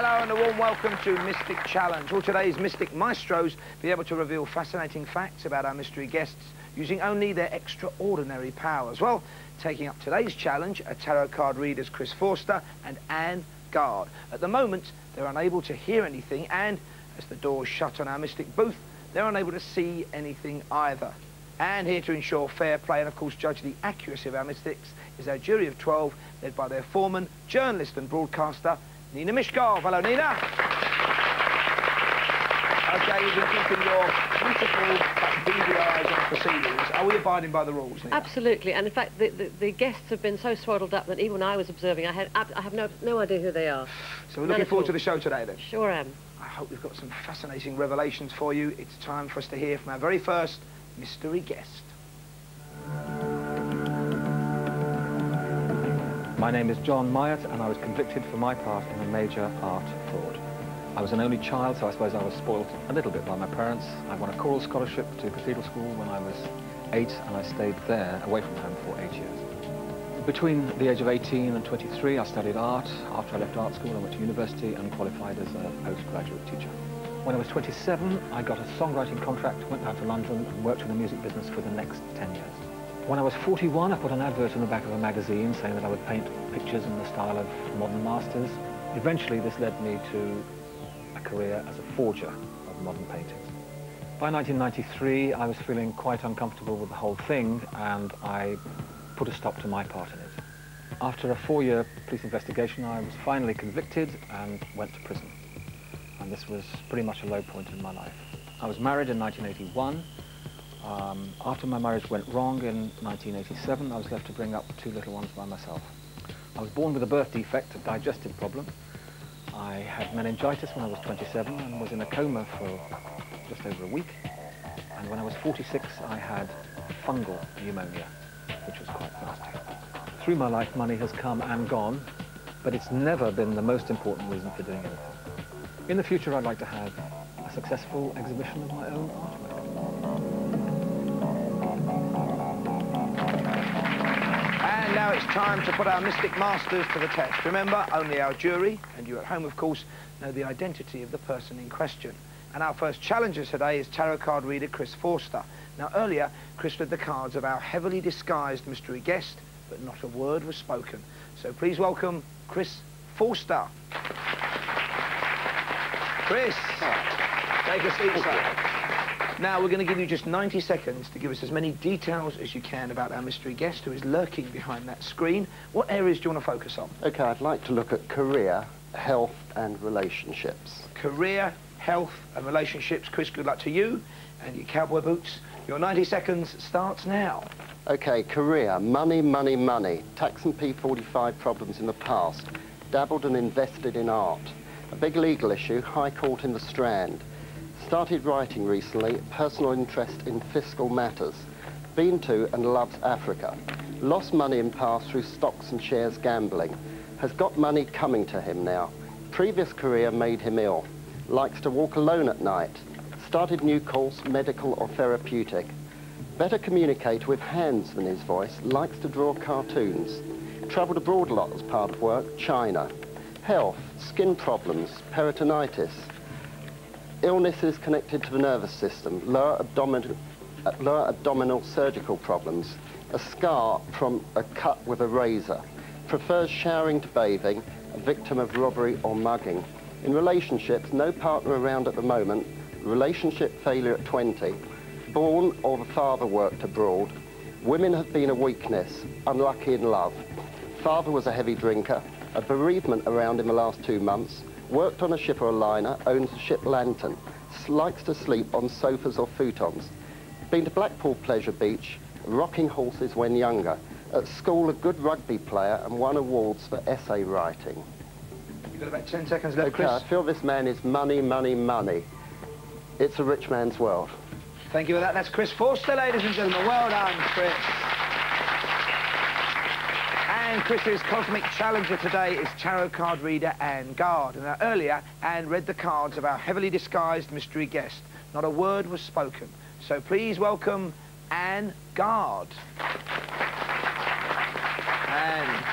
Hello and a warm welcome to Mystic Challenge. All today's Mystic Maestros be able to reveal fascinating facts about our mystery guests using only their extraordinary powers. Well, taking up today's challenge are tarot card readers Chris Forster and Anne Gard. At the moment, they're unable to hear anything, and as the doors shut on our Mystic booth, they're unable to see anything either. And here to ensure fair play and, of course, judge the accuracy of our Mystics is our jury of 12, led by their foreman, journalist and broadcaster, Nina Mishkov. Hello, Nina. OK, you've been keeping your beautiful beady eyes on proceedings. Are we abiding by the rules, Nina? Absolutely, and in fact, the guests have been so swaddled up that even when I was observing, I have no idea who they are. So we're looking forward to the show today, then? Sure am. I hope we've got some fascinating revelations for you. It's time for us to hear from our very first mystery guest. My name is John Myatt, and I was convicted for my part in a major art fraud. I was an only child, so I suppose I was spoilt a little bit by my parents. I won a choral scholarship to Cathedral School when I was 8, and I stayed there, away from home, for 8 years. Between the age of 18 and 23, I studied art. After I left art school, I went to university and qualified as a postgraduate teacher. When I was 27, I got a songwriting contract, went down to London and worked in the music business for the next 10 years. When I was 41, I put an advert in the back of a magazine saying that I would paint pictures in the style of modern masters. Eventually, this led me to a career as a forger of modern paintings. By 1993, I was feeling quite uncomfortable with the whole thing, and I put a stop to my part in it. After a 4-year police investigation, I was finally convicted and went to prison. And this was pretty much a low point in my life. I was married in 1981. After my marriage went wrong in 1987, I was left to bring up 2 little ones by myself. I was born with a birth defect, a digestive problem. I had meningitis when I was 27 and was in a coma for just over a week. And when I was 46, I had fungal pneumonia, which was quite nasty. Through my life, money has come and gone, but it's never been the most important reason for doing anything. In the future, I'd like to have a successful exhibition of my own artwork. And now it's time to put our Mystic Masters to the test. Remember, only our jury, and you at home, of course, know the identity of the person in question. And our first challenger today is tarot card reader Chris Forster. Now, earlier, Chris read the cards of our heavily disguised mystery guest, but not a word was spoken. So please welcome Chris Forster. Chris, take a seat, sir. Now, we're going to give you just 90 seconds to give us as many details as you can about our mystery guest who is lurking behind that screen. What areas do you want to focus on? OK, I'd like to look at career, health and relationships. Career, health and relationships. Chris, good luck to you and your cowboy boots. Your 90 seconds starts now. OK, career, money, money, money. Tax and P45 problems in the past. Dabbled and invested in art. A big legal issue, High Court in the Strand. Started writing recently, personal interest in fiscal matters. Been to and loves Africa. Lost money in past through stocks and shares gambling. Has got money coming to him now. Previous career made him ill. Likes to walk alone at night. Started new course, medical or therapeutic. Better communicate with hands than his voice. Likes to draw cartoons. Travelled abroad a lot as part of work, China. Health, skin problems, peritonitis. Illnesses connected to the nervous system, lower abdominal surgical problems, a scar from a cut with a razor, prefers showering to bathing, a victim of robbery or mugging. In relationships, no partner around at the moment, relationship failure at 20, born or the father worked abroad, women have been a weakness, unlucky in love, father was a heavy drinker, a bereavement around in the last 2 months, worked on a ship or a liner, owns a ship lantern, likes to sleep on sofas or futons. Been to Blackpool Pleasure Beach, rocking horses when younger. At school, a good rugby player and won awards for essay writing. You've got about 10 seconds left, Chris. I feel this man is money, money, money. It's a rich man's world. Thank you for that. That's Chris Forster, ladies and gentlemen. Well done, Chris. And Chris's cosmic challenger today is tarot card reader Anne Gard. And earlier, Anne read the cards of our heavily disguised mystery guest. Not a word was spoken. So please welcome Anne Gard. Anne,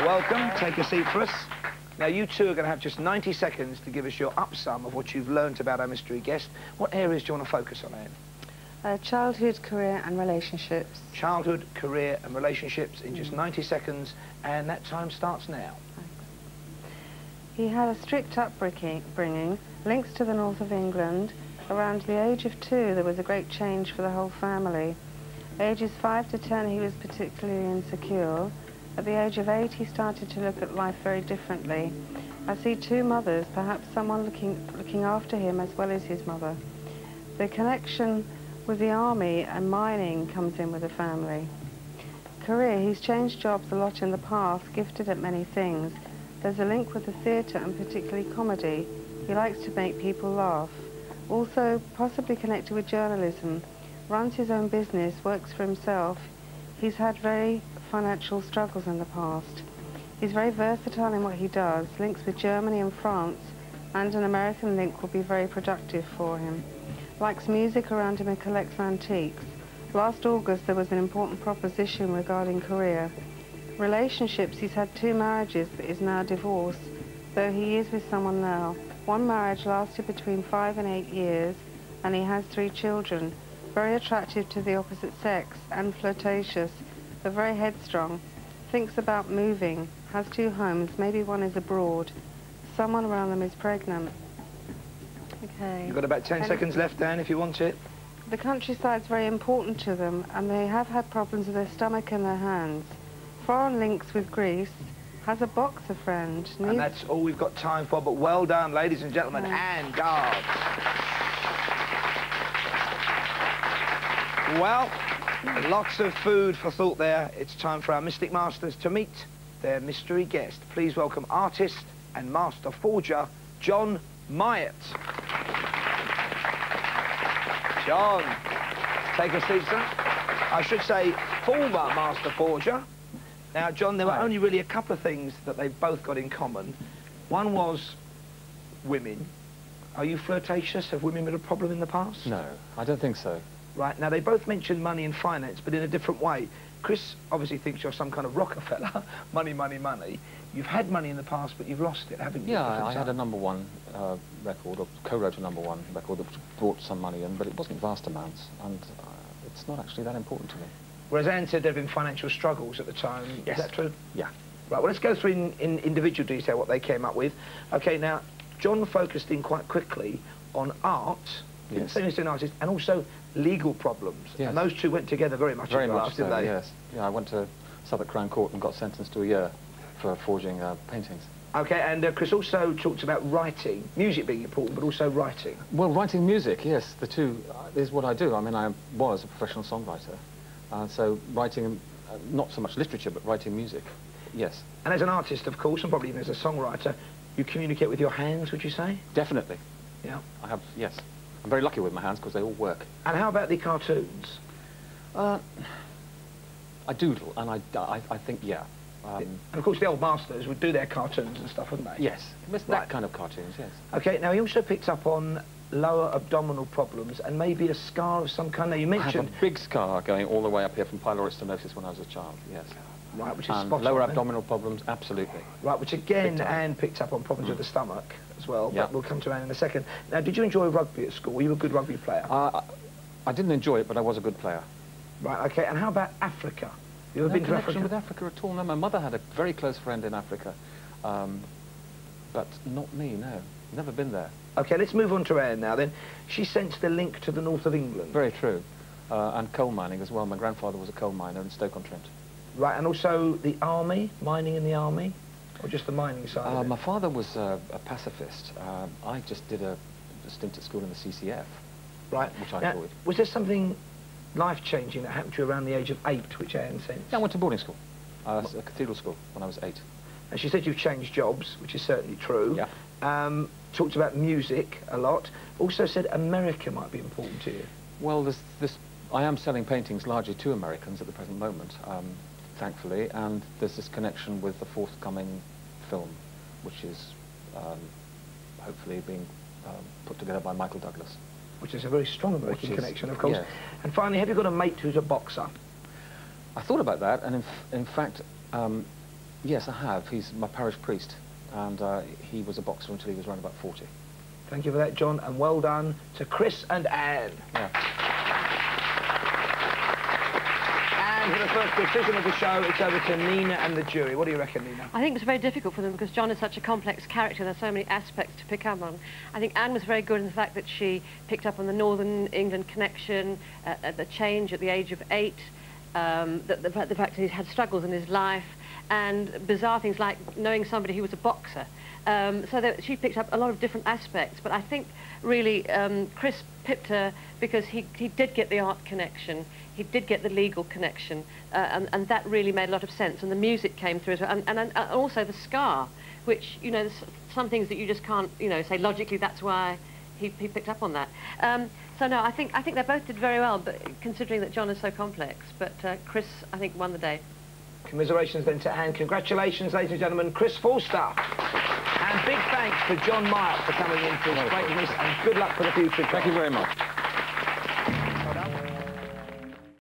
welcome. Take a seat for us. Now, you two are going to have just 90 seconds to give us your upsum of what you've learnt about our mystery guest. What areas do you want to focus on, Anne? Childhood, career and relationships. Childhood, career and relationships in just 90 seconds, and that time starts now. He had a strict upbringing, links to the north of England. Around the age of 2, there was a great change for the whole family. Ages 5 to 10, he was particularly insecure. At the age of 8, he started to look at life very differently. I see 2 mothers, perhaps someone looking after him as well as his mother. The connection with the army and mining comes in with the family. Career, he's changed jobs a lot in the past, gifted at many things. There's a link with the theatre and particularly comedy. He likes to make people laugh. Also, possibly connected with journalism. Runs his own business, works for himself. He's had very financial struggles in the past. He's very versatile in what he does. Links with Germany and France, and an American link will be very productive for him. Likes music around him and collects antiques. Last August there was an important proposition regarding career. Relationships, he's had 2 marriages but is now divorced, though he is with someone now. One marriage lasted between 5 and 8 years, and he has 3 children. Very attractive to the opposite sex and flirtatious, but very headstrong. Thinks about moving, has 2 homes, maybe one is abroad. Someone around them is pregnant. Okay. You've got about 10 seconds left, Dan, if you want it. The countryside's very important to them, and they have had problems with their stomach and their hands. Foreign links with Greece, has a boxer friend. And that's all we've got time for, but well done, ladies and gentlemen, and guards. Well, lots of food for thought there. It's time for our Mystic Masters to meet their mystery guest. Please welcome artist and master forger, John Myatt. John, take a seat, sir. I should say former master forger. Now, John, there were only really a couple of things that they've both got in common. One was women. Are you flirtatious? Have women been a problem in the past? No, I don't think so. Right, now they both mentioned money and finance, but in a different way. Chris obviously thinks you're some kind of Rockefeller. Money, money, money. You've had money in the past, but you've lost it, haven't you? Yeah, I had a #1 record, or co-wrote a #1 record that brought some money in, but it wasn't vast amounts, and it's not actually that important to me. Whereas Anne said there had been financial struggles at the time. Yes. Is that true? Yeah. Right, well, let's go through in individual detail what they came up with. OK, now, John focused in quite quickly on art, yes. Saying he's an artist, and also legal problems. Yes. And those two went together very much in the last, didn't they? Yes. Yeah, I went to Southwark Crown Court and got sentenced to a year for forging paintings. OK, and Chris also talked about writing, music being important, but also writing. Well, writing music, yes, the two is what I do. I mean, I was a professional songwriter. So writing, not so much literature, but writing music, yes. And as an artist, of course, and probably even as a songwriter, you communicate with your hands, would you say? Definitely. Yeah. I have, yes. I'm very lucky with my hands because they all work. And how about the cartoons? I doodle, and I think, yeah. And of course, the old masters would do their cartoons and stuff, wouldn't they? Yes, that kind of cartoons, yes. OK, now he also picked up on lower abdominal problems and maybe a scar of some kind. Now, you mentioned... I have a big scar going all the way up here from pyloric stenosis when I was a child, yes. Right, which is spot on. Lower abdominal problems, absolutely. Right, which again, Anne picked up on problems with the stomach as well, but we'll come to Anne in a second. Now, did you enjoy rugby at school? Were you a good rugby player? I didn't enjoy it, but I was a good player. Right, OK, and how about Africa? You ever been to Africa? No connection with Africa at all, no. My mother had a very close friend in Africa, but not me, no. Never been there. OK, let's move on to Anne now, then. She sensed the link to the north of England. Very true. And coal mining as well. My grandfather was a coal miner in Stoke-on-Trent. Right, and also the army, mining in the army, or just the mining side of it? My father was a pacifist. I just did a stint at school in the CCF, right, which I enjoyed. Was there something life-changing that happened to you around the age of 8, which Anne sensed? Yeah, I went to boarding school, a cathedral school, when I was 8. And she said you've changed jobs, which is certainly true. Yeah. Talked about music a lot. Also said America might be important to you. Well, I am selling paintings largely to Americans at the present moment, thankfully, and there's this connection with the forthcoming film, which is hopefully being put together by Michael Douglas. Which is a very strong American connection, of course. Yeah. And finally, have you got a mate who's a boxer? I thought about that, and in fact, yes, I have. He's my parish priest, and he was a boxer until he was around about 40. Thank you for that, John, and well done to Chris and Anne. Yeah. And for the first decision of the show, it's over to Nina and the jury. What do you reckon, Nina? I think it's very difficult for them because John is such a complex character. There's so many aspects to pick up on. I think Anne was very good in the fact that she picked up on the Northern England connection, the change at the age of 8, the fact that he's had struggles in his life, and bizarre things like knowing somebody who was a boxer. So that she picked up a lot of different aspects, but I think really Chris pipped her because he did get the art connection, he did get the legal connection, and that really made a lot of sense, and the music came through as well, and also the scar, which, you know, there's some things that you just can't, you know, say logically that's why he picked up on that. So no, I think they both did very well, but considering that John is so complex, but Chris, I think, won the day. Commiserations then to Anne. Congratulations, ladies and gentlemen, Chris Forster. And big thanks to John Myatt for coming in to explain this, and good luck for the future. Thank you very much.